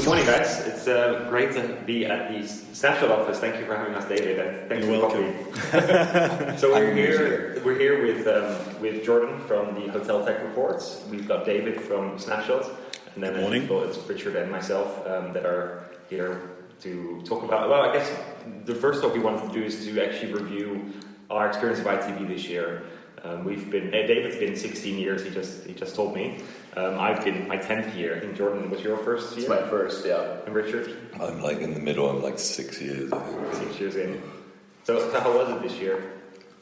morning, guys. It's great to be at the Snapshot office. Thank you for having us, David, and thanks for coffee. So we're here with Jordan from the Hotel Tech Reports. We've got David from Snapshot, and then it's Richard and myself that are here to talk about. Well, I guess the first talk we wanted to do is to actually review our experience of ITB this year. David's been 16 years. He just told me. I've been my 10th year. I think Jordan was your first year. It's my first, yeah. And Richard? I'm like in the middle. I'm like 6 years. I think. 6 years in. So how was it this year?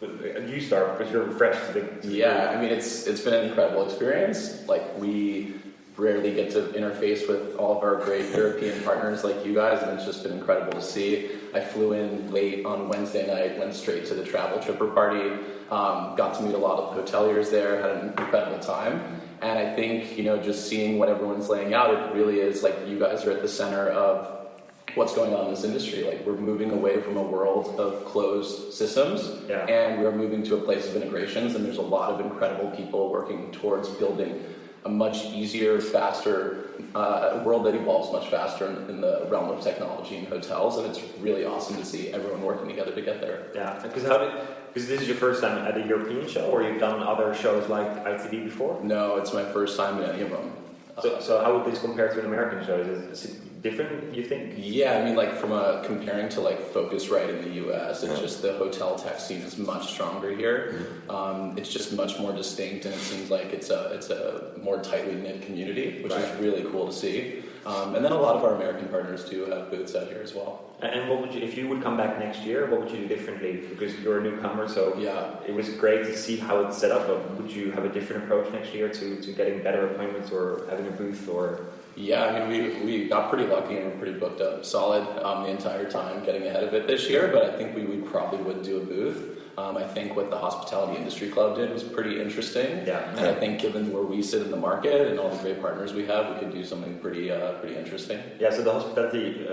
You start because you're fresh. Yeah, I mean it's been an incredible experience. Like we rarely get to interface with all of our great European partners like you guys, and it's just been incredible to see. I flew in late on Wednesday night, went straight to the travel tripper party, got to meet a lot of hoteliers there, had an incredible time. And I think, just seeing what everyone's laying out, it really is like you guys are at the center of what's going on in this industry. Like we're moving away from a world of closed systems, and we're moving to a place of integrations, and there's a lot of incredible people working towards building a much easier, faster world that evolves much faster in the realm of technology and hotels, and it's really awesome to see everyone working together to get there. Yeah, because this is your first time at a European show, or you've done other shows like ITB before? No, it's my first time in any of them. So how would this compare to an American show? Is it different, you think? Yeah, I mean, like comparing to like Focusrite in the US, it's just the hotel tech scene is much stronger here. It's just much more distinct, and it seems like it's a more tightly knit community, which is really cool to see. And then a lot of our American partners too have booths out here as well. And what would you, if you would come back next year, what would you do differently? Because you're a newcomer, so it was great to see how it's set up, but would you have a different approach next year to getting better appointments or having a booth or... Yeah, I mean, we got pretty lucky and we're pretty booked up solid the entire time getting ahead of it this year, but I think we probably would do a booth. I think what the Hospitality Industry Club did was pretty interesting. Yeah. And I think given where we sit in the market and all the great partners we have, we could do something pretty interesting. Yeah, so the Hospitality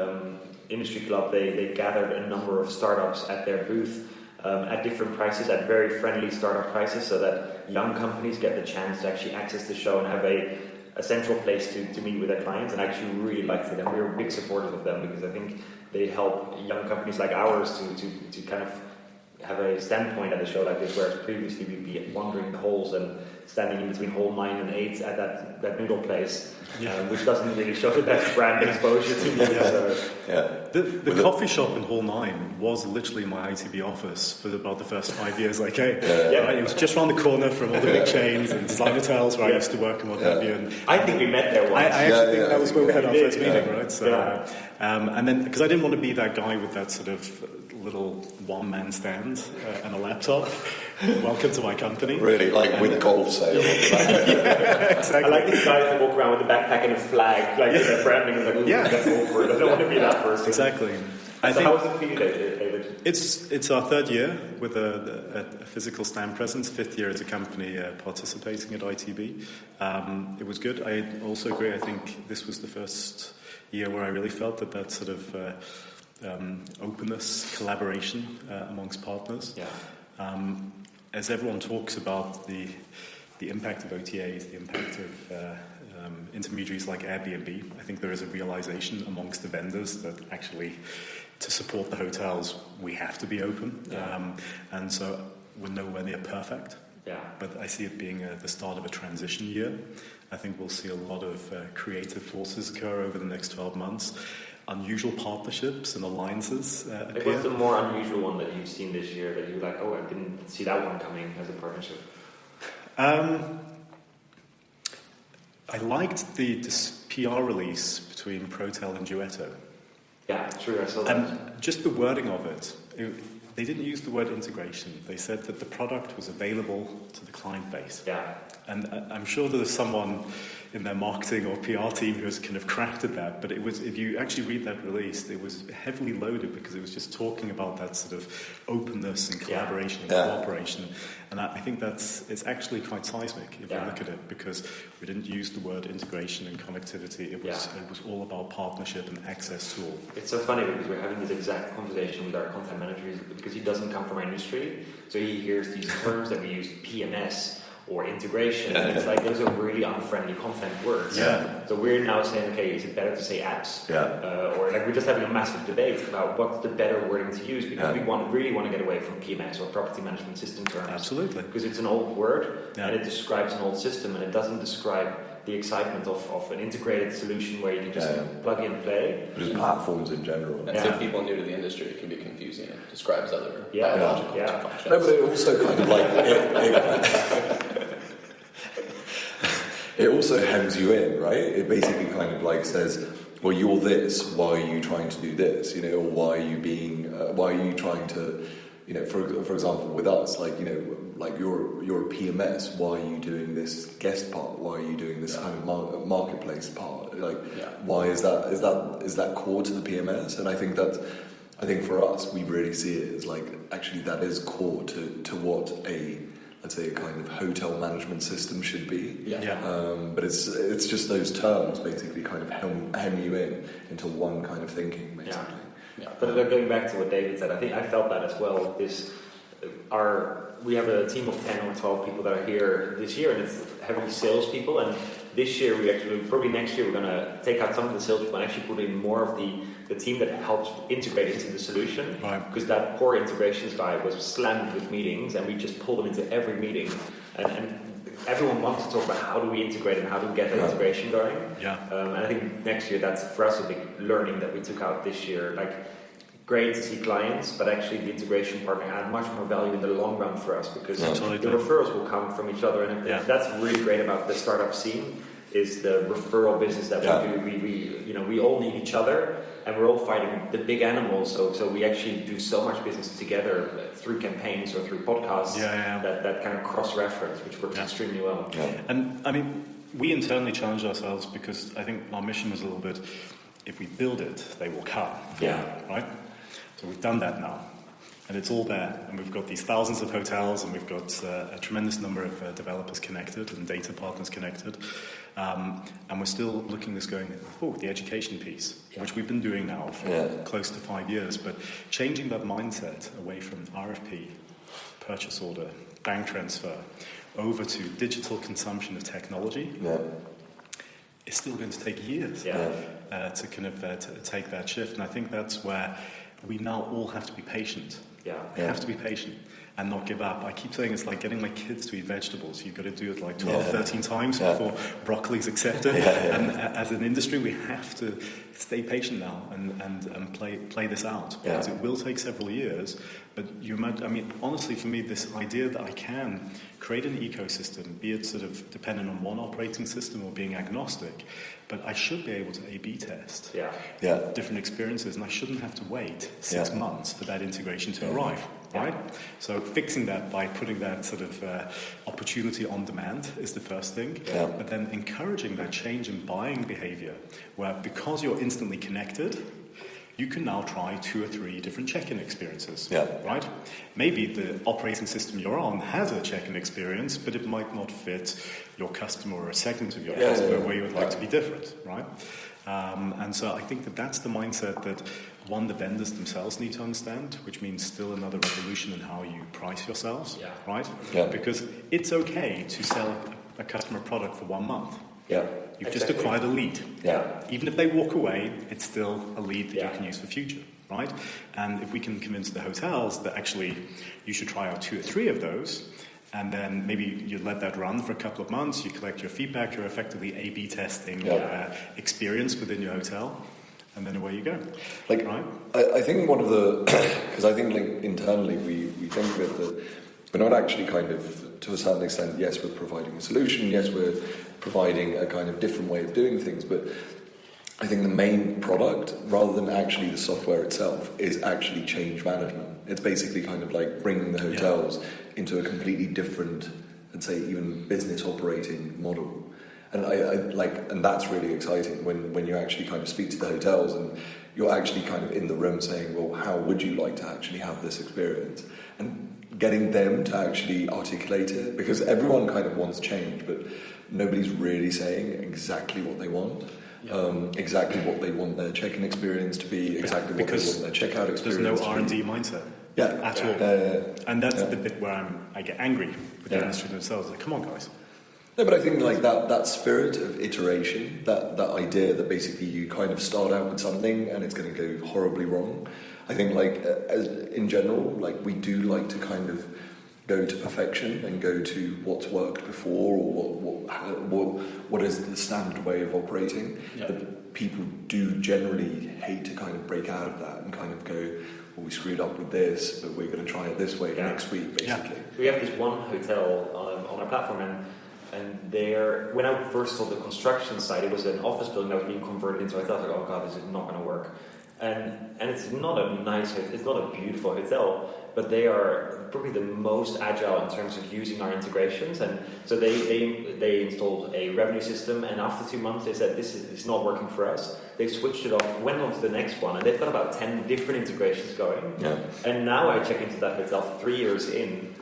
Industry Club, they gathered a number of startups at their booth at different prices, at very friendly startup prices, so that young companies get the chance to actually access the show and have a central place to meet with their clients, and I actually really liked it, and we were big supporters of them because I think they help young companies like ours to kind of have a standpoint at a show like this, whereas previously we'd be wandering the halls and standing in between hole 9 and 8 at that noodle place, which doesn't really show the best brand exposure to me. The coffee shop in hall 9 was literally my ITB office for about the first 5 years I came. Right? It was just around the corner from all the big chains and design hotels where I used to work and what have you. And I think we met there once. I actually think that was where we had our first meeting, right? So, and then, because I didn't want to be that guy with that sort of little one-man stand and a laptop. Welcome to my company. Really, like with golf sale. Exactly. I like these guys that walk around with a backpack and a flag, like their branding is like, that's awkward. I don't want to be that person. Exactly. So how was it for you, David? It's our third year with a physical stand presence, fifth year as a company participating at ITB. It was good. I also agree. I think this was the first year where I really felt that sort of openness, collaboration amongst partners. As everyone talks about the impact of OTAs, the impact of intermediaries like Airbnb, I think there is a realization amongst the vendors that actually to support the hotels, we have to be open. And so we're nowhere near perfect. But I see it being the start of a transition year. I think we'll see a lot of creative forces occur over the next 12 months. Unusual partnerships and alliances appear. What's the more unusual one that you've seen this year that you're like, oh, I didn't see that one coming as a partnership? I liked this PR release between Protel and Duetto. Yeah, true, I saw that. And just the wording of it, they didn't use the word integration. They said that the product was available to the client base. Yeah. And I'm sure there's someone in their marketing or PR team who has kind of crafted that, but it was, if you actually read that release, it was heavily loaded because it was just talking about that sort of openness and collaboration and cooperation. And I think it's actually quite seismic if you look at it, because we didn't use the word integration and connectivity. It was all about partnership and access to all. It's so funny because we're having this exact conversation with our content manager because he doesn't come from our industry, so he hears these terms that we use, PMS, or integration. It's like those are really unfriendly content words. So we're now saying, okay, is it better to say apps? Or like we're just having a massive debate about what's the better wording to use, because we really want to get away from PMS or property management system terms. Absolutely. Because it's an old word and it describes an old system, and it doesn't describe the excitement of an integrated solution where you can just plug in and play. Just platforms in general. And to people new to the industry, it can be confusing. It describes other biological functions. No, but it also kind of like it also hems you in, right? It basically kind of like says, well, you're this. Why are you trying to do this? Or why are you trying to? For example, with us, like like you're a PMS. Why are you doing this guest part? Why are you doing this kind of marketplace part? Like, why is that? Is that core to the PMS? And I think for us, we really see it as like actually that is core to what let's say a kind of hotel management system should be. But it's just those terms basically kind of hem you into one kind of thinking basically. But going back to what David said, I think I felt that as well. We have a team of 10 or 12 people that are here this year, and it's heavily salespeople. And this year, probably next year, we're going to take out some of the salespeople and actually put in more of the team that helps integrate into the solution. Because that poor integrations guy was slammed with meetings, and we just pulled them into every meeting. And everyone wants to talk about how do we integrate and how do we get that integration going. And I think next year, that's for us a big learning that we took out this year. Like, great to see clients, but actually the integration partner add much more value in the long run for us, because the referrals will come from each other, and that's really great about the startup scene, is the referral business that we do. We all need each other, and we're all fighting the big animals, so we actually do so much business together through campaigns or through podcasts that kind of cross-reference, which works extremely well. And I mean, we internally challenged ourselves, because I think our mission was a little bit, if we build it, they will come. Right? So we've done that now, and it's all there, and we've got these thousands of hotels, and we've got a tremendous number of developers connected and data partners connected, and we're still looking at this going, the education piece, which we've been doing now for close to 5 years, but changing that mindset away from RFP, purchase order, bank transfer, over to digital consumption of technology, it's still going to take years to kind of to take that shift, and I think that's where we now all have to be patient. We have to be patient and not give up. I keep saying it's like getting my kids to eat vegetables. You've got to do it like 12, 13 times before broccoli's accepted. And as an industry, we have to stay patient now and play this out, because it will take several years. But honestly, for me, this idea that I can create an ecosystem, be it sort of dependent on one operating system or being agnostic, but I should be able to A/B test different experiences, and I shouldn't have to wait 6 months for that integration to arrive. Right? So fixing that by putting that sort of opportunity on demand is the first thing. But then encouraging that change in buying behavior, where because you're instantly connected, you can now try 2 or 3 different check-in experiences. Right? Maybe the operating system you're on has a check-in experience, but it might not fit your customer or a segment of your customer where you would like to be different. Right? And so I think that's the mindset that, one, the vendors themselves need to understand, which means still another revolution in how you price yourselves, right? Because it's okay to sell a customer product for 1 month. You've just acquired a lead. Even if they walk away, it's still a lead that you can use for future, right? And if we can convince the hotels that actually you should try out 2 or 3 of those, and then maybe you let that run for a couple of months, you collect your feedback, you're effectively A/B testing experience within your hotel, and then away you go. Like, right? I think one of the, because I think like internally we think of it that we're not actually kind of, to a certain extent, yes, we're providing a solution, yes, we're providing a kind of different way of doing things, but I think the main product, rather than actually the software itself, is actually change management. It's basically kind of like bringing the hotels into a completely different, let's say, even business operating model. And and that's really exciting when you actually kind of speak to the hotels and you're actually kind of in the room saying, well, how would you like to actually have this experience? And getting them to actually articulate it, because everyone kind of wants change, but nobody's really saying exactly what they want. Exactly what they want their check-in experience to be, exactly what they want their checkout experience. There's no R&D mindset. at all. And that's the bit where I get angry with the industry themselves. Like, come on, guys. No, but I think like that spirit of iteration, that idea that basically you kind of start out with something and it's going to go horribly wrong. I think like in general, like we do like to kind of go to perfection and go to what's worked before or what is the standard way of operating. Yeah. But people do generally hate to kind of break out of that and kind of go, well, we screwed up with this, but we're going to try it this way next week, basically. We have this one hotel on our platform, and there, when I first saw the construction site, it was an office building that was being converted into a hotel. I was like, oh god, this is not going to work. And it's not a nice, it's not a beautiful hotel, but they are probably the most agile in terms of using our integrations. And so they installed a revenue system, and after 2 months they said it's not working for us. They switched it off, went on to the next one, and they've got about 10 different integrations going. Yeah. And now I check into that hotel 3 years in,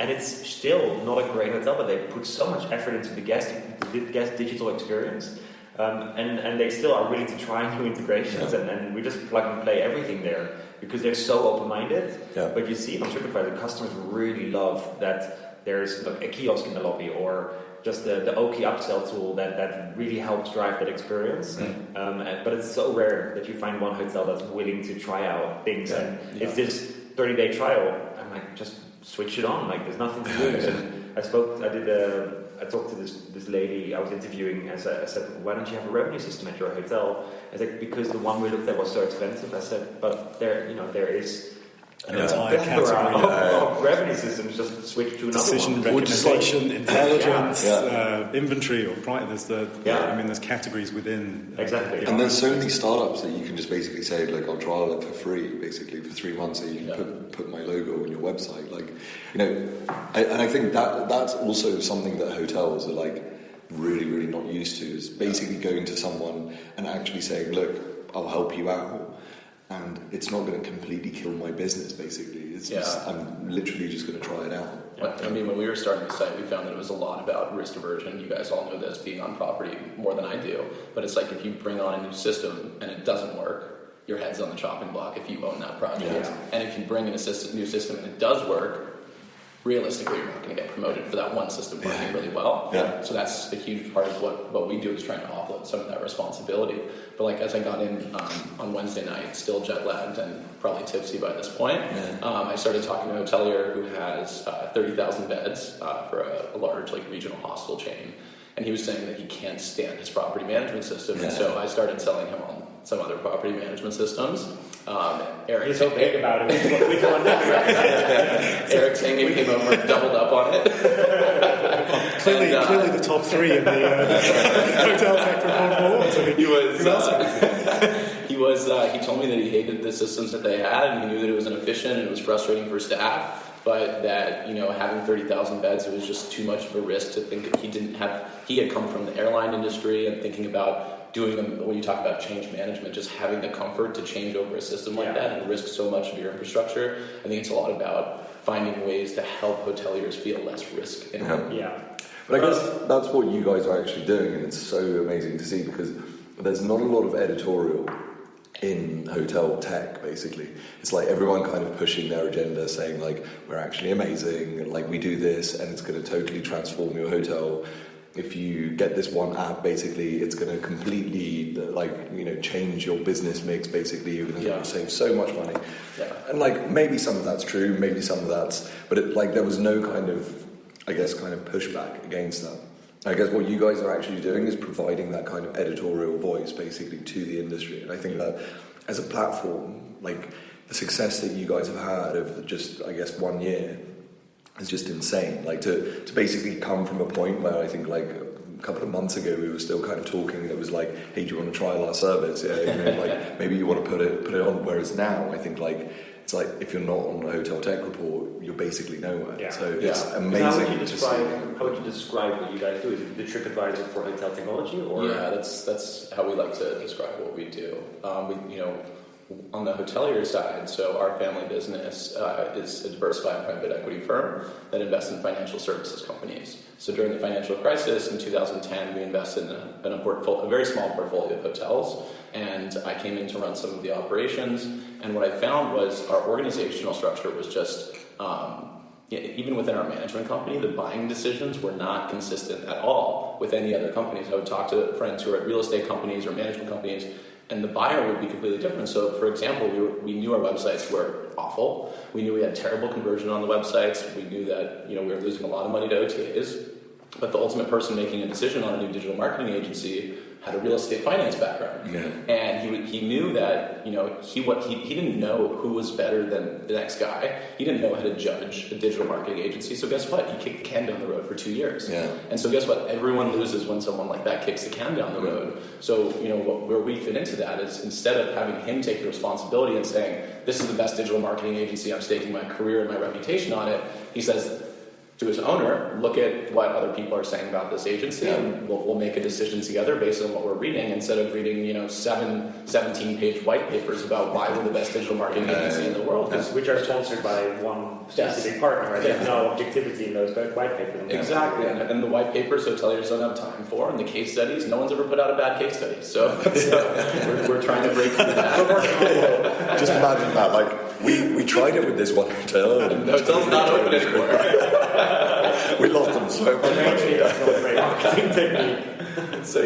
and it's still not a great hotel, but they put so much effort into the guest digital experience. And they still are willing to try new integrations, and we just plug and play everything there because they're so open-minded. Yeah. But you see on TripAdvisor, customers really love that there's a kiosk in the lobby, or just the Oki upsell tool that really helps drive that experience. But it's so rare that you find one hotel that's willing to try out things, and it's this 30-day trial. I'm like, just switch it on. Like, there's nothing to lose. And I talked to this lady I was interviewing, and I said, why don't you have a revenue system at your hotel? I was like, because the one we looked at was so expensive. I said, but there is an entire category of revenue systems, just switch to another decision one. recommendation, intelligence, inventory, or price. There's categories within. Exactly. And there's so many startups that you can just basically say, like, I'll trial it for free, basically for 3 months, so you can put my logo on your website. Like, I think that's also something that hotels are like really, really not used to, is basically going to someone and actually saying, look, I'll help you out. And it's not going to completely kill my business, basically. It's just, I'm literally just going to try it out. I mean, when we were starting the site, we found that it was a lot about risk aversion. You guys all know this, being on property more than I do. But it's like, if you bring on a new system and it doesn't work, your head's on the chopping block if you own that project. Yeah. And if you bring in a new system and it does work, realistically, you're not going to get promoted for that one system working really well. Yeah. So that's a huge part of what we do, is trying to offload some of that responsibility. But like, as I got in on Wednesday night, still jet lagged and probably tipsy by this point, I started talking to a hotelier who has 30,000 beds for a large regional hostel chain. And he was saying that he can't stand his property management system. Yeah. And so I started selling him on some other property management systems. He's so big about it. Which one? Eric Tangen came over and doubled up on it. Clearly the top three in the hotel tech report. He told me that he hated the systems that they had, and he knew that it was inefficient and it was frustrating for staff. But that, having 30,000 beds, it was just too much of a risk to think that he had come from the airline industry and thinking about doing them, when you talk about change management, just having the comfort to change over a system like that and risk so much of your infrastructure. I think it's a lot about finding ways to help hoteliers feel less risk involved. But I guess that's what you guys are actually doing, and it's so amazing to see, because there's not a lot of editorial in hotel tech, basically. It's like everyone kind of pushing their agenda, saying like, we're actually amazing, like we do this and it's going to totally transform your hotel. If you get this one app, basically it's going to completely change your business mix. Basically you're going to save so much money. And maybe some of that's true, maybe some of that's, but there was no kind of pushback against that. I guess what you guys are actually doing is providing that kind of editorial voice, basically, to the industry. And I think that as a platform, the success that you guys have had over just, 1 year is just insane. To basically come from a point where I think a couple of months ago we were still kind of talking, and it was like, hey, do you want to trial our service? Maybe you want to put it on. Whereas now I think it's like, if you're not on a hotel tech report, you're basically nowhere. Yeah. So it's amazing. How would you describe what you guys do? Is it the TripAdvisor for hotel technology? Or? Yeah, that's how we like to describe what we do. on the hotelier side, so our family business is a diversified private equity firm that invests in financial services companies. So during the financial crisis in 2010, we invested in a very small portfolio of hotels, and I came in to run some of the operations. And what I found was our organizational structure was just, even within our management company, the buying decisions were not consistent at all with any other companies. I would talk to friends who are at real estate companies or management companies, and the buyer would be completely different. So, for example, we knew our websites were awful. We knew we had terrible conversion on the websites. We knew that we were losing a lot of money to OTAs. But the ultimate person making a decision on a new digital marketing agency had a real estate finance background, and he knew that he didn't know who was better than the next guy. He didn't know how to judge a digital marketing agency. So guess what? He kicked the can down the road for 2 years. Yeah. And so guess what? Everyone loses when someone like that kicks the can down the road. So where we fit into that is, instead of having him take the responsibility and saying, "This is the best digital marketing agency, I'm staking my career and my reputation on it," he says to his owner, "Look at what other people are saying about this agency, and we'll make a decision together based on what we're reading," instead of reading 17-page white papers about why we're the best digital marketing agency in the world. Which are sponsored by one specific partner, right? There's no objectivity in those white papers. Exactly, and the white papers hoteliers don't have time for, and the case studies, no one's ever put out a bad case study. So we're trying to break through that. Just imagine that, we tried it with this one hotel. And the hotel's not open anymore. We lost them so much money. So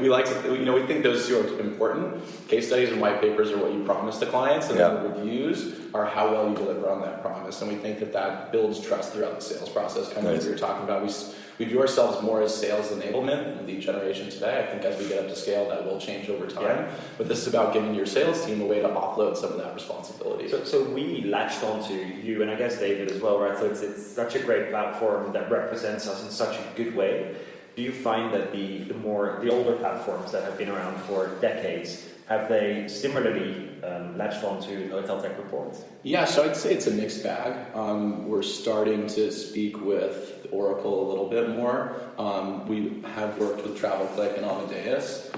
we like to, we think those two are important. Case studies and white papers are what you promise to clients, and then the reviews are how well you deliver on that promise. And we think that builds trust throughout the sales process. Kind of as we were talking about, we view ourselves more as sales enablement and lead generation today. I think as we get up to scale, that will change over time. Yeah. But this is about giving your sales team a way to offload some of that responsibility. So we latched onto you, and I guess David as well, right? So it's such a great platform that represents us in such a good way. Do you find that the older platforms that have been around for decades, have they similarly latched onto Hotel Tech Report? Yeah, so I'd say it's a mixed bag. We're starting to speak with Oracle a little bit more. We have worked with TravelClick and Amadeus.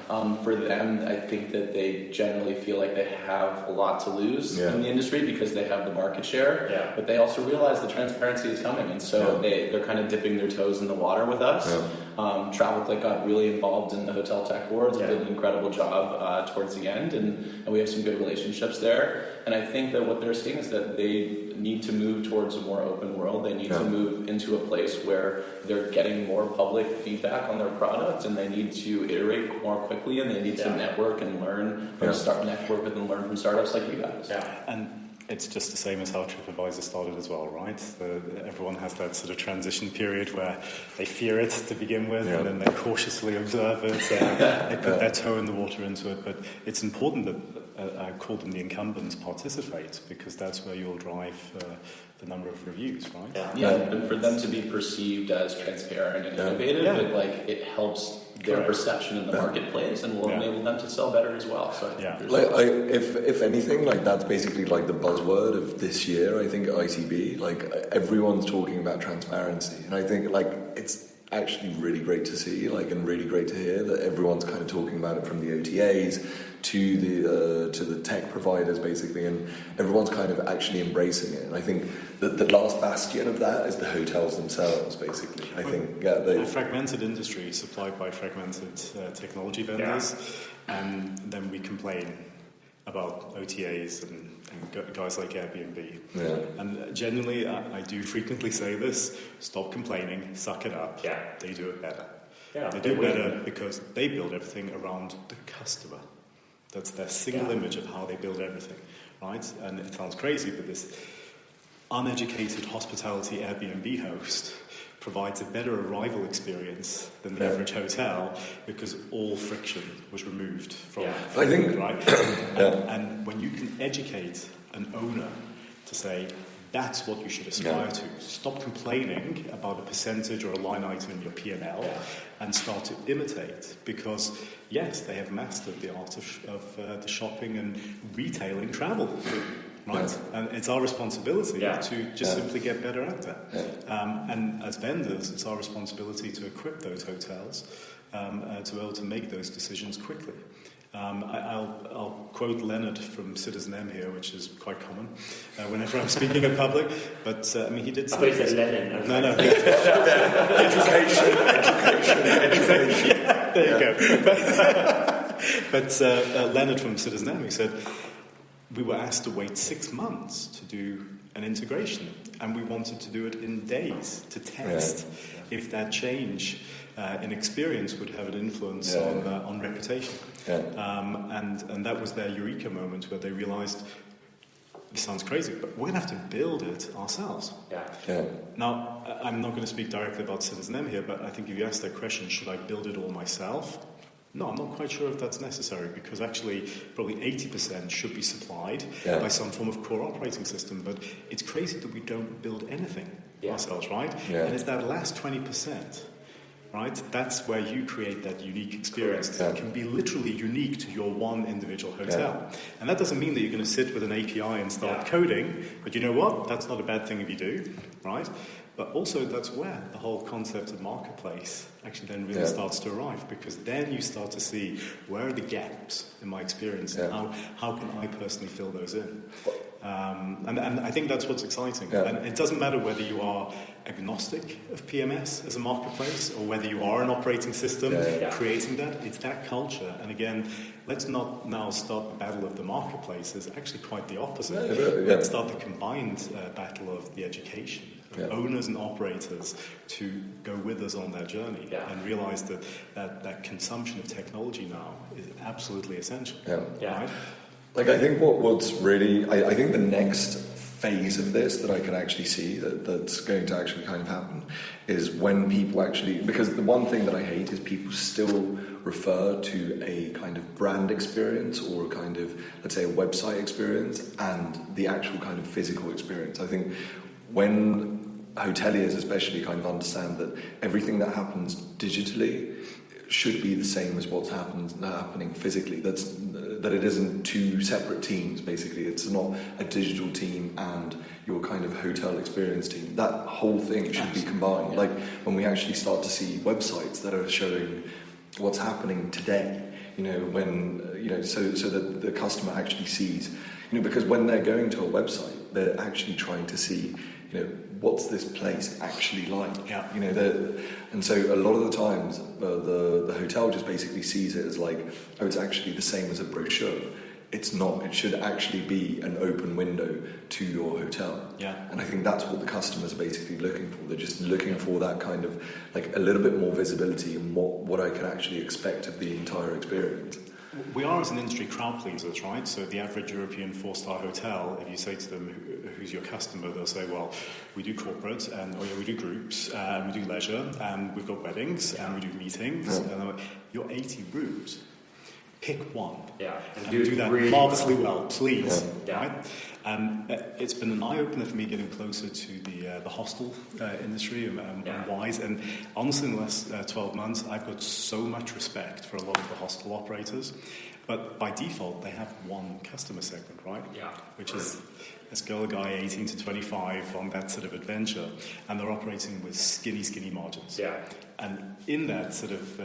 For them, I think that they generally feel like they have a lot to lose in the industry because they have the market share. Yeah. But they also realize the transparency is coming, and so they're kind of dipping their toes in the water with us. Yeah. TravelClick got really involved in the Hotel Tech Boards and did an incredible job towards the end, and we have some good relationships there. And I think that what they're seeing is that they need to move towards a more open world. They need to move into a place where they're getting more public feedback on their product, and they need to iterate more quickly, and they need to network and learn from network and learn from startups like you guys. Yeah. And it's just the same as how TripAdvisor started as well, right? Everyone has that sort of transition period where they fear it to begin with, and then they cautiously observe it, they put their toe in the water into it. But it's important that I call them the incumbents participate, because that's where you'll drive the number of reviews, right? Yeah, and for them to be perceived as transparent and innovative, it helps their perception in the marketplace, and will enable them to sell better as well. So if anything, that's basically the buzzword of this year. I think at ITB, everyone's talking about transparency, and I think it's actually really great to see, and really great to hear that everyone's kind of talking about it, from the OTAs to the tech providers, basically, and everyone's kind of actually embracing it. And I think that the last bastion of that is the hotels themselves, basically. I think a fragmented industry supplied by fragmented technology vendors, and then we complain about OTAs and guys like Airbnb. Yeah. And genuinely, I do frequently say this: stop complaining, suck it up. Yeah. They do it better. Yeah, they do it better because they build everything around the customer. That's their single image of how they build everything, right? And it sounds crazy, but this uneducated hospitality Airbnb host provides a better arrival experience than the average hotel, because all friction was removed from I think, right? And when you can educate an owner to say, that's what you should aspire to. Stop complaining about a percentage or a line item in your P&L and start to imitate, because yes, they have mastered the art of the shopping and retailing travel. Right, and it's our responsibility to just simply get better at that. And as vendors, it's our responsibility to equip those hotels to be able to make those decisions quickly. I'll quote Leonard from Citizen M here, which is quite common whenever I'm speaking in public. But he did say... I thought you said Lenin. No. Education. Yeah, there you go. But Leonard from Citizen M, he said, we were asked to wait 6 months to do an integration, and we wanted to do it in days to test if that change in experience would have an influence on reputation. Yeah. And that was their eureka moment where they realized, this sounds crazy, but we're going to have to build it ourselves. Yeah. Now, I'm not going to speak directly about Citizen M here, but I think if you ask that question, should I build it all myself? No, I'm not quite sure if that's necessary, because actually probably 80% should be supplied by some form of core operating system, but it's crazy that we don't build anything ourselves, right? Yeah. And it's that last 20%, right? That's where you create that unique experience that can be literally unique to your one individual hotel. Yeah. And that doesn't mean that you're going to sit with an API and start coding, but you know what? That's not a bad thing if you do, right? But also that's where the whole concept of marketplace actually then really starts to arrive, because then you start to see where are the gaps in my experience and how can I personally fill those in. And I think that's what's exciting. Yeah. And it doesn't matter whether you are agnostic of PMS as a marketplace or whether you are an operating system creating that. It's that culture. And again, let's not now start the battle of the marketplaces. Actually, quite the opposite. Let's start the combined battle of the education. Owners and operators to go with us on that journey and realize that consumption of technology now is absolutely essential. Right? Like, I think what's really, I think the next phase of this that I can actually see that's going to actually kind of happen is when people actually, because the one thing that I hate is people still refer to a kind of brand experience or a kind of, let's say, a website experience and the actual kind of physical experience. I think when hoteliers especially kind of understand that everything that happens digitally should be the same as what's happening physically. That it isn't two separate teams, basically. It's not a digital team and your kind of hotel experience team. That whole thing should be combined. Yeah. Like when we actually start to see websites that are showing what's happening today, so that the customer actually sees, because when they're going to a website, they're actually trying to see, what's this place actually like? Yeah. And so a lot of the times, the hotel just basically sees it as like, oh, it's actually the same as a brochure. It's not. It should actually be an open window to your hotel. Yeah. And I think that's what the customers are basically looking for. They're just looking for that kind of, like, a little bit more visibility and what I can actually expect of the entire experience. We are, as an industry, crowd pleasers, right? So the average European 4-star hotel, if you say to them, who's your customer, they'll say, well, we do corporate, and we do groups, and we do leisure, and we've got weddings, and we do meetings. And I'm like, you're 80 rooms. Pick one. Yeah. And do that really marvellously well, please. Yeah. Right? And it's been an eye-opener for me getting closer to the hostel industry and Wise. And honestly, in the last 12 months, I've got so much respect for a lot of the hostel operators. But by default, they have one customer segment, right? Yeah. Which is this girl guy 18 to 25 on that sort of adventure. And they're operating with skinny margins. Yeah. And in that sort of,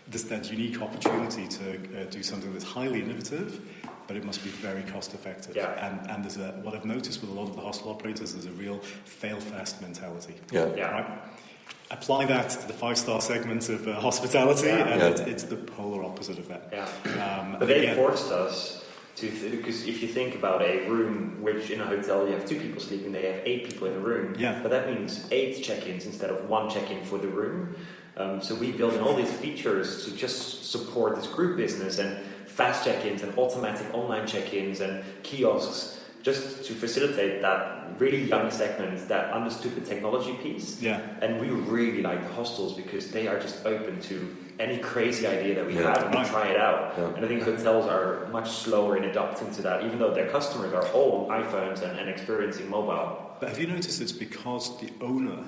there's that unique opportunity to do something that's highly innovative, but it must be very cost effective. Yeah. And there's what I've noticed with a lot of the hostel operators is a real fail fast mentality. Yeah. Right? Apply that to the 5-star segments of hospitality, and it's the polar opposite of that. Yeah. But they forced us to, because if you think about a room, which in a hotel you have 2 people sleeping, they have 8 people in a room. Yeah. But that means 8 check-ins instead of 1 check-in for the room. So we built in all these features to just support this group business and fast check-ins and automatic online check-ins and kiosks, just to facilitate that really young segment that understood the technology piece. Yeah. And we really like the hostels because they are just open to any crazy idea that we have and we try it out. Yeah. And I think hotels are much slower in adapting to that, even though their customers are all on iPhones and experiencing mobile. But have you noticed it's because the owner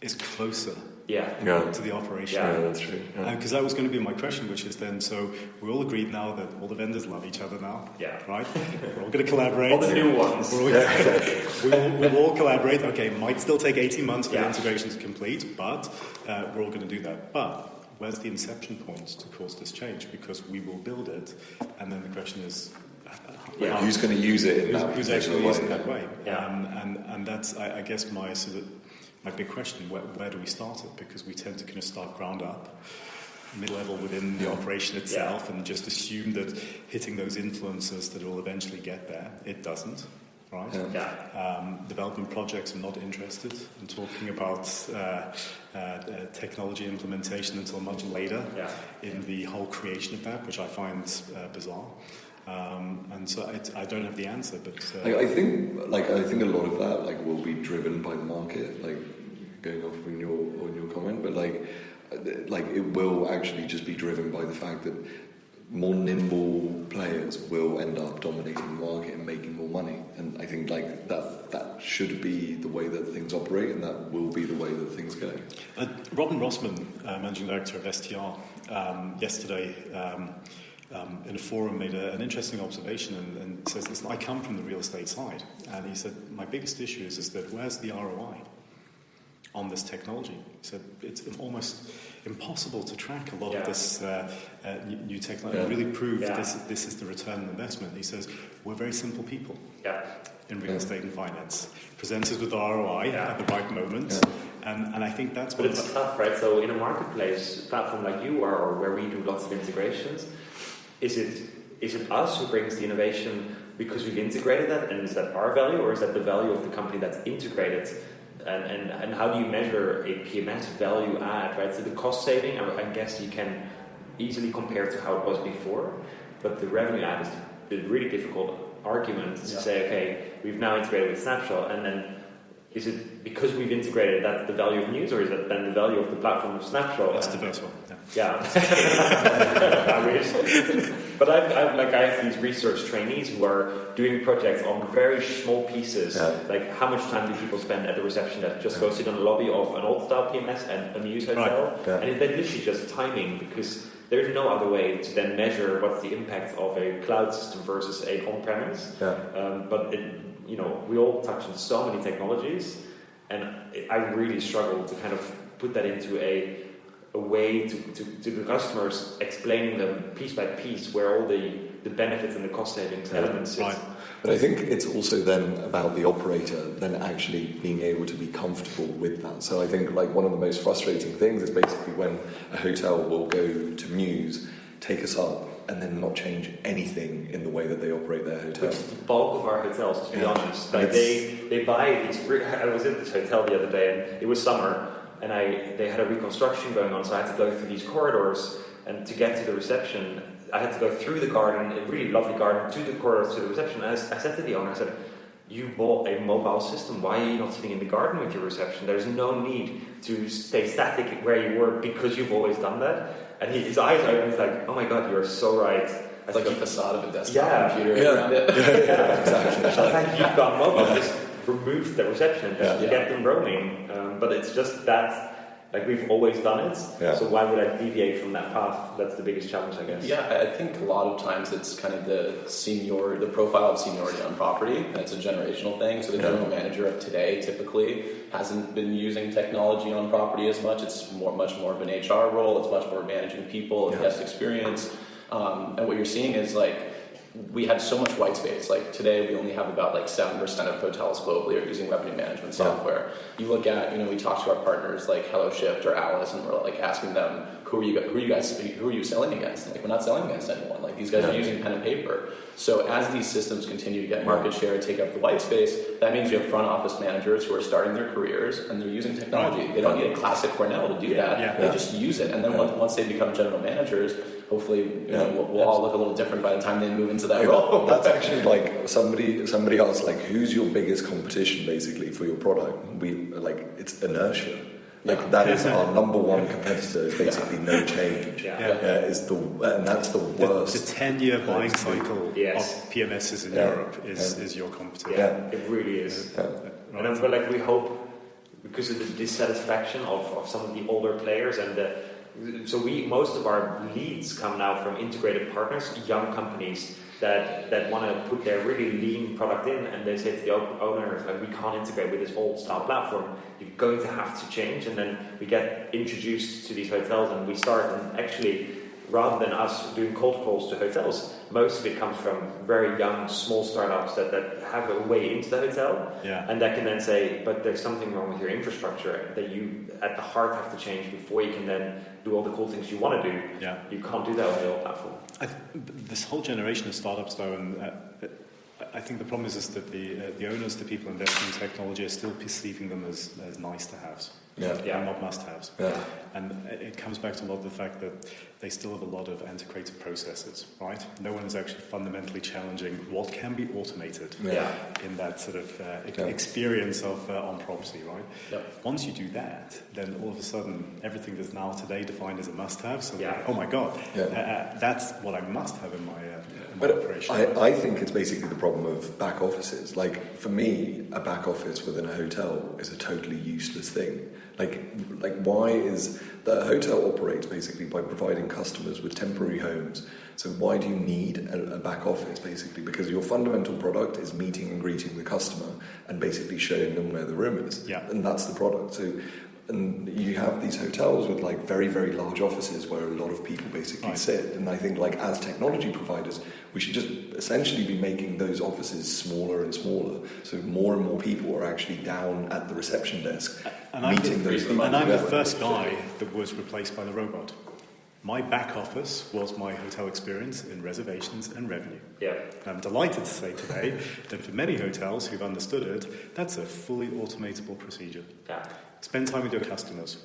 is closer to the operation? Yeah, that's true. Because that was going to be my question, which is then, so we all agreed now that all the vendors love each other now, right? We're all going to collaborate. All the new ones. We'll all collaborate. Okay, might still take 18 months for the integration to complete, but we're all going to do that. But where's the inception point to cause this change? Because we will build it, and then the question is, who's going to use it in that who's actually way? using that way? Yeah. And that's, I guess, my big question: where do we start it? Because we tend to kind of start ground up, mid-level within the operation itself, and just assume that hitting those influencers that it will eventually get there. It doesn't. Right? Yeah. Development projects are not interested in talking about technology implementation until much later in the whole creation of that, which I find bizarre. And so I don't have the answer, but I think a lot of that will be driven by the market. Going off on your comment, but it will actually just be driven by the fact that more nimble players will end up dominating the market and making more money. And I think that should be the way that things operate, and that will be the way that things go. Robin Rossman, Managing Director of STR, yesterday in a forum made an interesting observation and says, listen, I come from the real estate side. And he said, my biggest issue is that where's the ROI on this technology? He said, it's almost impossible to track a lot of this new technology and really prove this is the return on investment. He says, we're very simple people in real estate and finance. Present us with the ROI at the right moment. And I think that's But it's tough, right? So in a marketplace platform like you are, or where we do lots of integrations, is it us who brings the innovation because we've integrated that, and is that our value, or is that the value of the company that's integrated? And how do you measure a PMS value add, right? So the cost saving, I guess you can easily compare to how it was before, but the revenue add is the really difficult argument to say, okay, we've now integrated with Snapshot, and then is it because we've integrated that's the value of Mews, or is it then the value of the platform of Snapshot? That's the first one. Yeah. I wish. But I have these research trainees who are doing projects on very small pieces. Like how much time do people spend at the reception desk? Just go sit in the lobby of an old style PMS and a Mews hotel, and then literally just timing, because there's no other way to then measure what's the impact of a cloud system versus a on-premise. But we all touch on so many technologies, and I really struggle to kind of put that into a way to the customers, explaining them piece by piece where all the benefits and the cost savings elements sit. Right. But I think it's also then about the operator then actually being able to be comfortable with that. So I think one of the most frustrating things is basically when a hotel will go to Mews, take us up, and then not change anything in the way that they operate their hotel. Which is the bulk of our hotels, to be honest. They buy these. I was in this hotel the other day, and it was summer, and they had a reconstruction going on, so I had to go through these corridors, and to get to the reception, I had to go through the garden, a really lovely garden, to the corridors to the reception. And I said to the owner, I said, you bought a mobile system, why are you not sitting in the garden with your reception? There's no need to stay static where you were because you've always done that. And his eyes opened, he's like, oh my god, you're so right. It's like a facade of a desktop computer around it. Exactly. So thank you've gone mobile, just removed the reception, just to get them roaming. But it's just that, we've always done it, so why would I deviate from that path? That's the biggest challenge, I guess. Yeah, I think a lot of times it's kind of the profile of seniority on property, and it's a generational thing. So the general manager of today typically hasn't been using technology on property as much. It's much more of an HR role. It's much more managing people and guest experience. And what you're seeing is we have so much white space. Today we only have about 7% of hotels globally are using revenue management software. You look at, we talk to our partners like HelloShift or Alice, and we're asking them, who are you selling against? We're not selling against anyone. These guys are using pen and paper. So as these systems continue to get market share and take up the white space, that means you have front office managers who are starting their careers and they're using technology. They don't need a classic Cornell to do that. They just use it. And then once they become general managers, hopefully we'll all look a little different by the time they move into that role. That's actually somebody asked who's your biggest competition basically for your product? It's inertia. That is our number one competitor. Is basically no change. And that's the worst. The 10-year buying cycle of PMSs in Europe is your competition. Yeah, it really is. But we hope, because of the dissatisfaction of some of the older players and So most of our leads come now from integrated partners, young companies that want to put their really lean product in, and they say to the owner, like, we can't integrate with this old style platform. You're going to have to change. And then we get introduced to these hotels, and we start, and actually, rather than us doing cold calls to hotels, most of it comes from very young, small startups that have a way into the hotel, and that can then say, but there's something wrong with your infrastructure that you, at the heart, have to change before you can then do all the cool things you want to do. Yeah. You can't do that on the old platform. This whole generation of startups, though, and I think the problem is that the owners, the people investing in technology, are still perceiving them as nice to haves. And not must-haves. And it comes back to a lot of the fact that they still have a lot of antiquated processes, right? No one is actually fundamentally challenging what can be automated in that sort of experience of on property, right? Once you do that, then all of a sudden everything that's now today defined as a must-have, so oh my God, that's what I must have in my operation. I think it's basically the problem of back offices. Like, for me, a back office within a hotel is a totally useless thing. Like why is the hotel operates basically by providing customers with temporary homes? So why do you need a back office, basically? Because your fundamental product is meeting and greeting the customer and basically showing them where the room is. And that's the product. So, and you have these hotels with like very, very large offices where a lot of people basically sit. And I think, like, as technology providers, we should just essentially be making those offices smaller and smaller. So more and more people are actually down at the reception desk meeting those people. And I'm the first guy that was replaced by the robot. My back office was my hotel experience in reservations and revenue. I'm delighted to say today that for many hotels who've understood it, that's a fully automatable procedure. Spend time with your customers.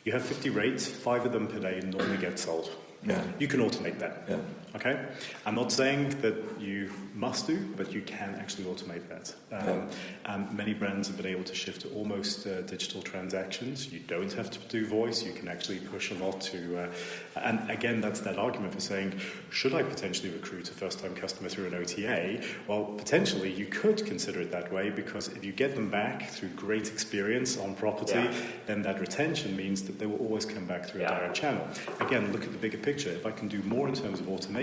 You have 50 rates, 5 of them per day normally get sold. You can automate that. Okay? I'm not saying that you must do, but you can actually automate that. And many brands have been able to shift to almost digital transactions. You don't have to do voice. You can actually push a lot to... and again, that's that argument for saying, should I potentially recruit a first-time customer through an OTA? Well, potentially you could consider it that way, because if you get them back through great experience on property, then that retention means that they will always come back through a direct channel. Again, look at the bigger picture. If I can do more in terms of automation,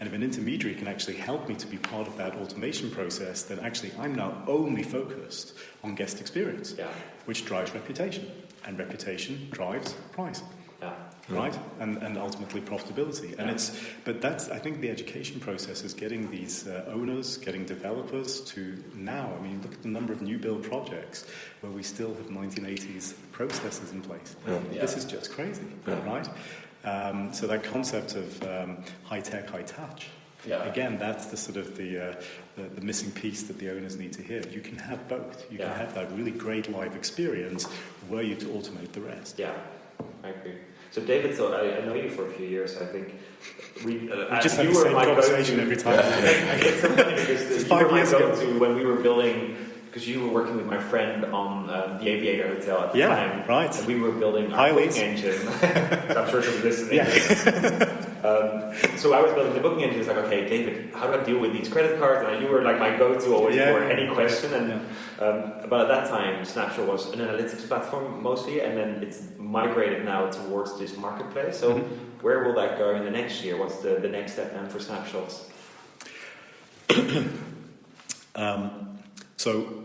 and if an intermediary can actually help me to be part of that automation process, then actually I'm now only focused on guest experience, which drives reputation, and reputation drives price. Right? And ultimately profitability. And but that's, I think, the education process is getting these owners, getting developers to now, I mean, look at the number of new build projects where we still have 1980s processes in place. This is just crazy, right? So that concept of high tech, high touch. Again, that's the sort of the missing piece that the owners need to hear. You can have both. You can have that really great live experience were you to automate the rest. I agree. So David, I know you for a few years. I think we just have the same conversation every time. It's so funny because you were my go-to when we were building, because you were working with my friend on the Aviator Hotel at the time. Right. And we were building our booking engine. So I'm sure she'll be listening. So I was building the booking engine. It's like, okay, David, how do I deal with these credit cards? And you were like my go-to always for any question. And but at that time, Snapshot was an analytics platform mostly, and then it's migrated now towards this marketplace. So where will that go in the next year? What's the next step then for Snapshots? So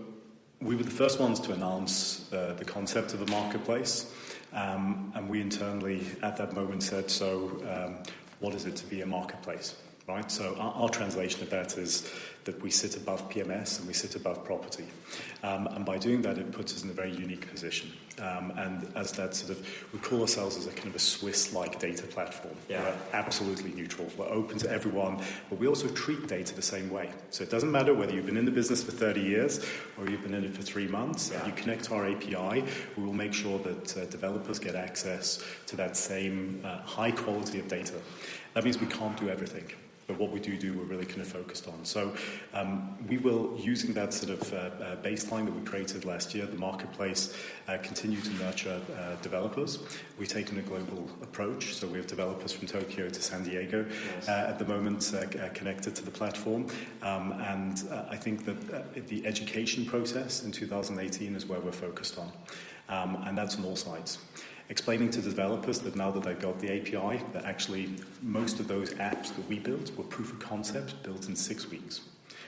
we were the first ones to announce the concept of the marketplace, and we internally at that moment said, what is it to be a marketplace, right? So our translation of that is that we sit above PMS and we sit above property. And by doing that, it puts us in a very unique position. And as that sort of, we call ourselves as a kind of a Swiss-like data platform. We're absolutely neutral. We're open to everyone, but we also treat data the same way. So it doesn't matter whether you've been in the business for 30 years or you've been in it for 3 months. You connect to our API, we will make sure that developers get access to that same high quality of data. That means we can't do everything. But what we do, we're really kind of focused on. So we will, using that sort of baseline that we created last year, the marketplace, continue to nurture developers. We've taken a global approach, so we have developers from Tokyo to San Diego at the moment connected to the platform. And I think that the education process in 2018 is where we're focused on. And that's on all sides. explaining to developers that now that they've got the API, that actually most of those apps that we built were proof of concept built in 6 weeks.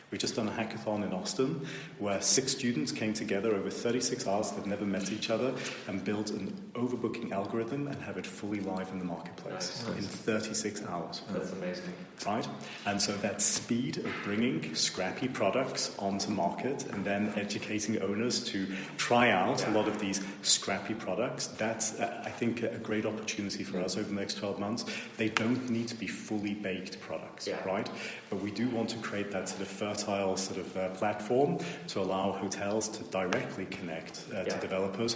We've just done a hackathon in Austin where 6 students came together over 36 hours that never met each other and built an overbooking algorithm and have it fully live in the marketplace in 36 hours. That's amazing. Right? And so that speed of bringing scrappy products onto market and then educating owners to try out a lot of these scrappy products, that's, I think, a great opportunity for us over the next 12 months. They don't need to be fully baked products, right? But we do want to create that sort of fertile sort of platform to allow hotels to directly connect to developers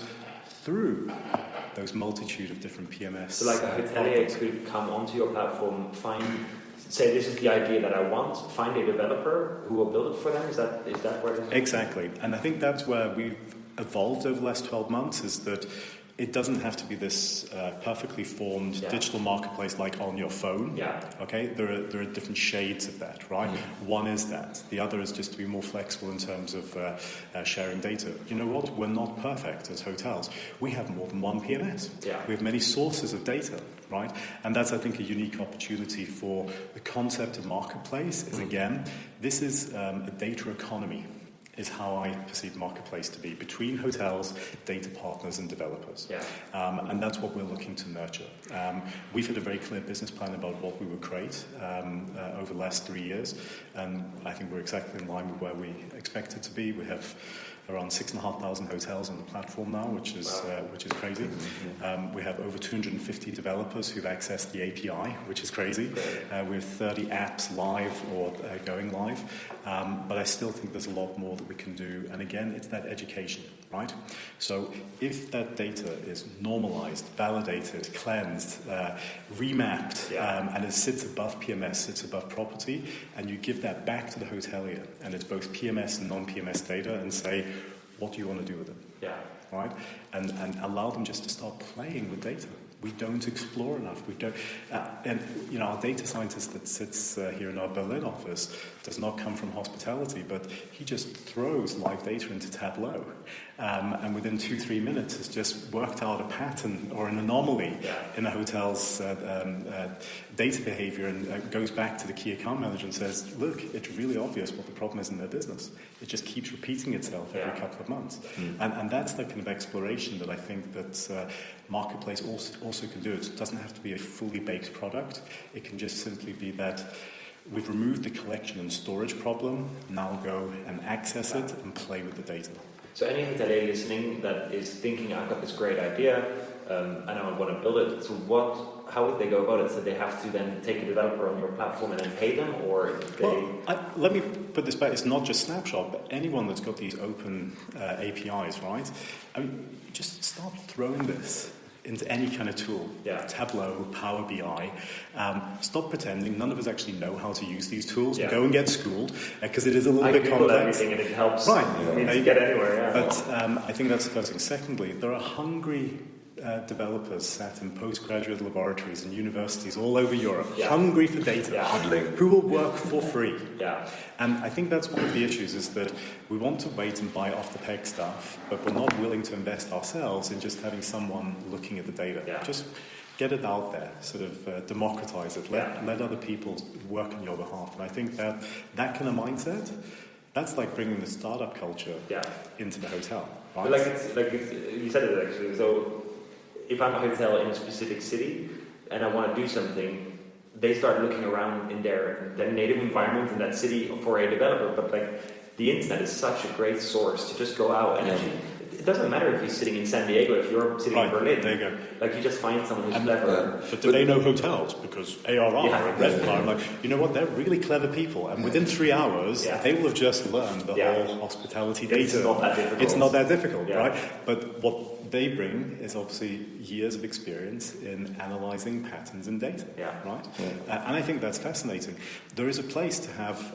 through those multitude of different PMS. So like a hotelier could come onto your platform, say this is the idea that I want, find a developer who will build it for them? Is that where it is? Exactly. And I think that's where we've evolved over the last 12 months, is that it doesn't have to be this perfectly formed digital marketplace like on your phone. Okay, there are different shades of that, right? One is that. The other is just to be more flexible in terms of sharing data. You know what? We're not perfect as hotels. We have more than one PMS. We have many sources of data, right? And that's, I think, a unique opportunity for the concept of marketplace. Is again, this is a data economy. Is how I perceive marketplace to be, between hotels, data partners and developers. And that's what we're looking to nurture. We've had a very clear business plan about what we would create over the last 3 years, and I think we're exactly in line with where we expected to be. We have around 6,500 hotels on the platform now, which is crazy. We have over 250 developers who've accessed the API, which is crazy. We have 30 apps live or going live, but I still think there's a lot more that we can do. And again, it's that education, right? So if that data is normalized, validated, cleansed, remapped, and it sits above PMS, sits above property, and you give that back to the hotelier, and it's both PMS and non-PMS data, and say, what do you want to do with it? Right? And allow them just to start playing with data. We don't explore enough. We don't, and you know, our data scientist that sits here in our Berlin office does not come from hospitality, but he just throws live data into Tableau, and within 2-3 minutes has just worked out a pattern or an anomaly in a hotel's data behavior, and goes back to the key account manager and says, "Look, it's really obvious what the problem is in their business. It just keeps repeating itself every couple of months," and that's the kind of exploration that I think that marketplace also can do. It doesn't have to be a fully baked product. It can just simply be that we've removed the collection and storage problem. Now go and access it and play with the data. So any hotelier listening that is thinking, I've got this great idea, and I want to build it, so how would they go about it? So they have to then take a developer on your platform and then pay them, or let me put this back. It's not just Snapshot, but anyone that's got these open APIs, right? I mean, just start throwing this into any kind of tool, Tableau, Power BI. Stop pretending none of us actually know how to use these tools. Go and get schooled, because it is a little bit complex. Everything and it helps. Right. You get anywhere. But I think that's the first thing. Secondly, there are hungry developers sat in postgraduate laboratories and universities all over Europe, hungry for data, who will work for free. And I think that's one of the issues, is that we want to wait and buy off-the-peg stuff, but we're not willing to invest ourselves in just having someone looking at the data. Just get it out there, sort of democratize it, let other people work on your behalf. And I think that kind of mindset, that's like bringing the startup culture into the hotel. Right? But you said it actually, so if I'm a hotel in a specific city and I want to do something, they start looking around in their native environment in that city for a developer. But like the internet is such a great source to just go out and actually, it doesn't matter if you're sitting in San Diego, if you're sitting in Berlin. There you go. Like you just find someone who's clever. But do they know hotels? Because ARR and RevPAR, I'm like, you know what? They're really clever people, and within 3 hours, they will have just learned the whole hosptality data. It's not that difficult. It's not that difficult, right? But what they bring is obviously years of experience in analysing patterns in data, right? And I think that's fascinating. There is a place to have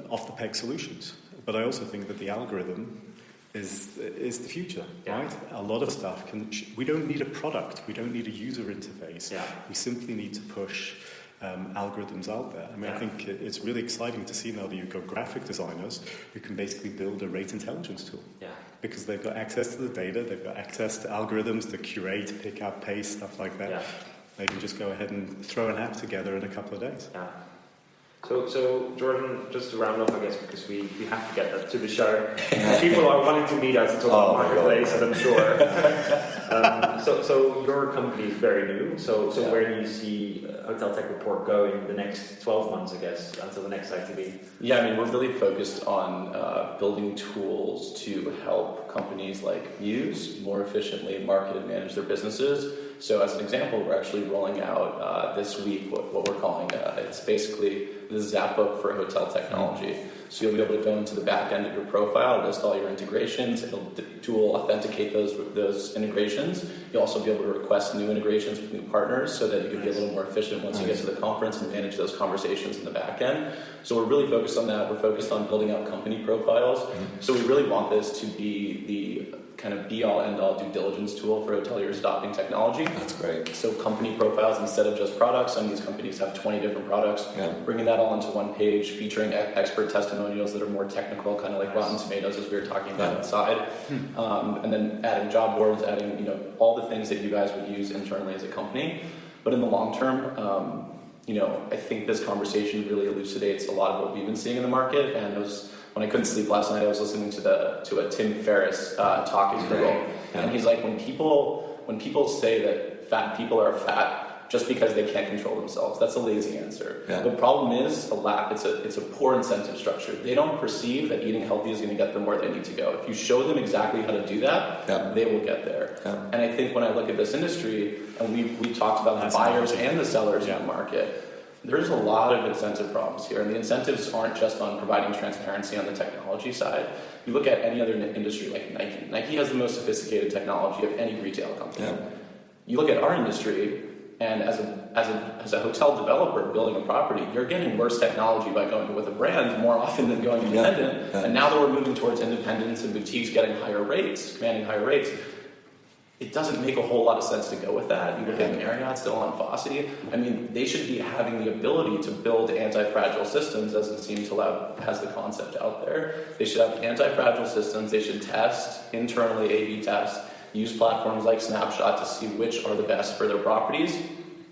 off-the-peg solutions, but I also think that the algorithm is the future, right? A lot of stuff we don't need a product, we don't need a user interface. We simply need to push algorithms out there. I mean, I think it's really exciting to see now that you've got graphic designers who can basically build a rate intelligence tool. because they've got access to the data, they've got access to algorithms that curate, pick up, paste, stuff like that. Yeah. They can just go ahead and throw an app together in a couple of days. Yeah. So Jordan, just to round off, I guess, because we have to get that to the show. People are wanting to meet us and talk about marketplace, and I'm sure. So your company is very new. So where do you see Hotel Tech Report going the next 12 months, I guess, until the next ITB? Yeah, I mean, we're really focused on building tools to help companies like Mews more efficiently market and manage their businesses. So as an example, we're actually rolling out this week what we're calling, it's basically the Zap Book for hotel technology. So you'll be able to go into the back end of your profile, list all your integrations, the tool will authenticate those integrations. You'll also be able to request new integrations with new partners so that you can be a little more efficient once you get to the conference and manage those conversations in the back end. So we're really focused on that. We're focused on building out company profiles. So we really want this to be the kind of be-all, end-all due diligence tool for hoteliers adopting technology. That's great. So company profiles instead of just products. Some of these companies have 20 different products. Yeah. Bringing that all into one page, featuring expert testimonials that are more technical, kind of like Rotten Tomatoes, as we were talking about inside. And then adding job boards, adding all the things that you guys would use internally as a company. But in the long term, I think this conversation really elucidates a lot of what we've been seeing in the market. And when I couldn't sleep last night, I was listening to a Tim Ferriss talk as well, and he's like, when people say that fat people are fat just because they can't control themselves, that's a lazy answer. Yeah. The problem is it's a poor incentive structure. They don't perceive that eating healthy is going to get them where they need to go. If you show them exactly how to do that, they will get there. Yeah. And I think when I look at this industry, and we talked about the buyers and the sellers in the market. There's a lot of incentive problems here, and the incentives aren't just on providing transparency on the technology side. You look at any other industry like Nike. Nike has the most sophisticated technology of any retail company. Yeah. You look at our industry, and as a hotel developer building a property, you're getting worse technology by going with a brand more often than going independent. And now that we're moving towards independence and boutiques getting higher rates, commanding higher rates, it doesn't make a whole lot of sense to go with that. You look at Marriott still on Fosse. I mean, they should be having the ability to build anti-fragile systems, as it seems to has the concept out there. They should have anti-fragile systems. They should test internally, A/B test, use platforms like Snapshot to see which are the best for their properties,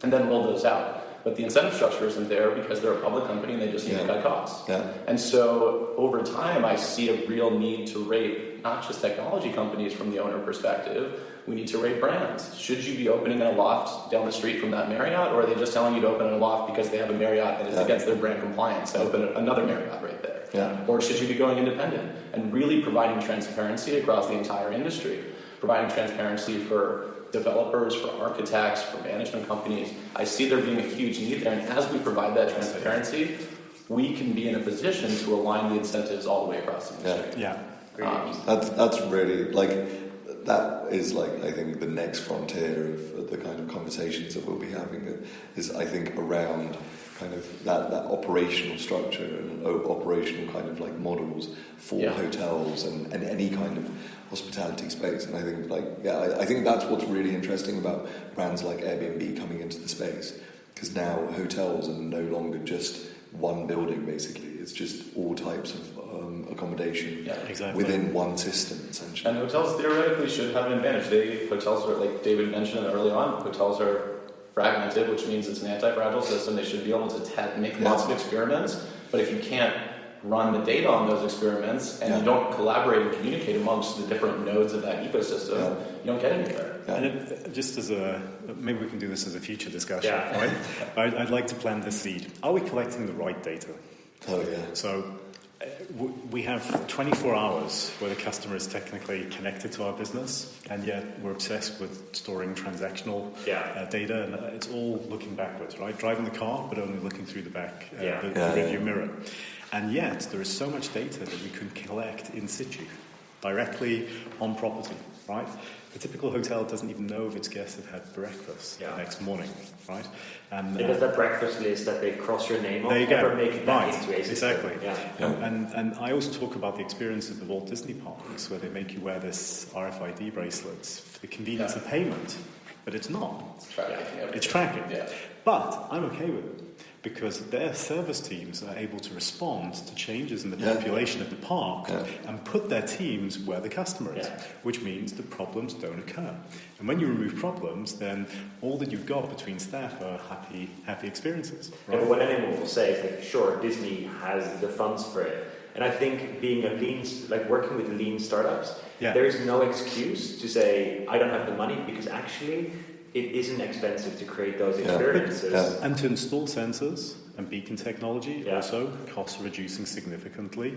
and then roll those out. But the incentive structure isn't there because they're a public company and they just need to cut costs. Yeah. And so over time, I see a real need to rate not just technology companies from the owner perspective. We need to rate brands. Should you be opening in a loft down the street from that Marriott, or are they just telling you to open in a loft because they have a Marriott that is against their brand compliance to open another Marriott right there? Yeah. Or should you be going independent and really providing transparency across the entire industry, providing transparency for developers, for architects, for management companies? I see there being a huge need there, and as we provide that transparency, we can be in a position to align the incentives all the way across the industry. Yeah. That's really that is I think the next frontier of the kind of conversations that we'll be having is I think around kind of that operational structure and operational kind of models for hotels and any kind of hospitality space. And I think I think that's what's really interesting about brands like Airbnb coming into the space, because now hotels are no longer just one building basically. It's just all types of accommodation within one system, essentially. And hotels theoretically should have an advantage. Hotels are, like David mentioned early on, hotels are fragmented, which means it's an anti-fragile system. They should be able to make lots of experiments, but if you can't run the data on those experiments and you don't collaborate and communicate amongst the different nodes of that ecosystem, you don't get anywhere. And just maybe we can do this as a future discussion, right? I'd like to plant the seed. Are we collecting the right data? Oh, yeah. So we have 24 hours where the customer is technically connected to our business, and yet we're obsessed with storing transactional data, and it's all looking backwards, right? Driving the car, but only looking through the back, the rearview mirror. And yet there is so much data that we can collect in situ, directly on property, right? The typical hotel doesn't even know if its guests have had breakfast the next morning, right? And because that breakfast list that they cross your name on, there you go. Never make it back into a system. Exactly. And I always talk about the experience of the Walt Disney parks, where they make you wear this RFID bracelets for the convenience of payment, but it's not. It's tracking. It's tracking. Yeah. But I'm okay with it, because their service teams are able to respond to changes in the population at the park and put their teams where the customer is, which means the problems don't occur. And when you remove problems, then all that you've got between staff are happy experiences. Right? Yeah, but what anyone will say is like, sure, Disney has the funds for it. And I think being a lean, like working with lean startups, there is no excuse to say, I don't have the money, because actually it isn't expensive to create those experiences. And to install sensors and beacon technology also, costs are reducing significantly.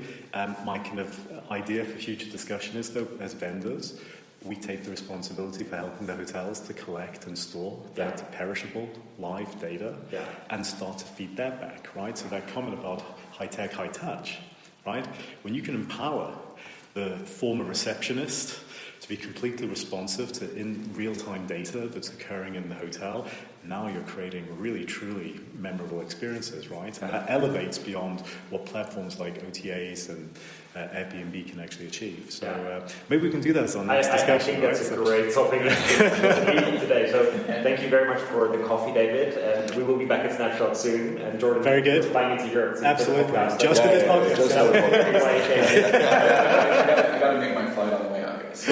My kind of idea for future discussion is, though, as vendors, we take the responsibility for helping the hotels to collect and store that perishable live data and start to feed that back, right? So that comment about high tech, high touch, right? When you can empower the former receptionist to be completely responsive to in real-time data that's occurring in the hotel, now you're creating really, truly memorable experiences, right? And that elevates beyond what platforms like OTAs and Airbnb can actually achieve. So maybe we can do that as our next discussion. I think that's a great topic today. So thank you very much for the coffee, David. And we will be back at Snapshot soon. And Jordan, very good. Flying into Europe. Absolutely. Just for this podcast. Just for the podcast. I got to make my flight on the way out, guys.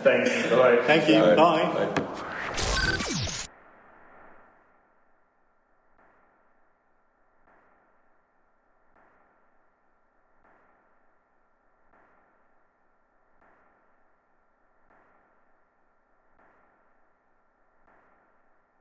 Thanks. Bye. Thank you. Bye. Bye. Bye.